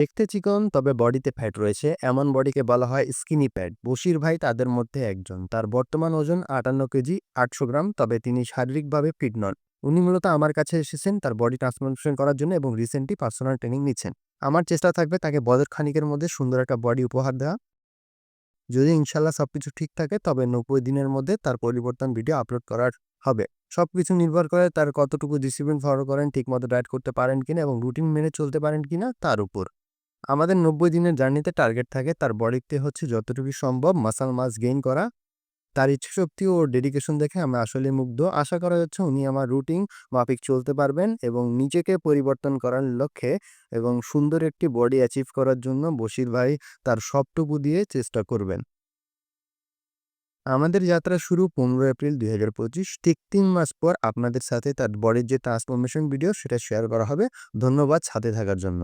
দেখতে চিকন তবে বডিতে ফ্যাট রয়েছে এমন বডিকে বলা হয় স্কিনি প্যাড। বশির ভাই তাদের মধ্যে একজন। তার বর্তমান ওজন ৫৮ কেজি ৮০০ গ্রাম। তবে তিনি শারীরিকভাবে ফিট নন। উনি মূলত আমার কাছে এসেছেন তার বডি ট্রান্সফরমেশন করার জন্য এবং রিসেন্টলি পার্সোনাল ট্রেনিং নিচ্ছেন। আমার চেষ্টা থাকবে তাকে বছর খানিকের মধ্যে সুন্দর একটা বডি উপহার দেওয়া। যদি ইনশাল্লাহ সবকিছু ঠিক থাকে তবে ৯০ দিনের মধ্যে তার পরিবর্তন ভিডিও আপলোড করার হবে। সবকিছু নির্ভর করে তার কতটুকু ডিসিপ্লিন ফলো করেন, ঠিকমতো ডায়েট করতে পারেন কিনা এবং রুটিন মেনে চলতে পারেন কিনা তার উপর। আমাদের ৯০ দিনের জার্নিতে টার্গেট থাকে তার বডিতে যতটুকু সম্ভব মাসল মাস গেইন করা। তার ইচ্ছাশক্তি ও ডেডিকেশন দেখে আমি আসলে মুগ্ধ। আশা করা যাচ্ছে উনি আমার রুটিন মাফিক চলতে পারবেন এবং নিজেকে পরিবর্তন করার লক্ষ্যে এবং সুন্দর একটি বডি অ্যাচিভ করার জন্য বশির ভাই তার সবটুকু দিয়ে চেষ্টা করবেন। আমাদের যাত্রা শুরু ১৫ এপ্রিল ২০২৫। ঠিক ৩ মাস পর আপনাদের সাথে তার বডির যে ট্রান্সফরমেশন ভিডিও সেটা শেয়ার করা হবে। ধন্যবাদ সাথে থাকার জন্য।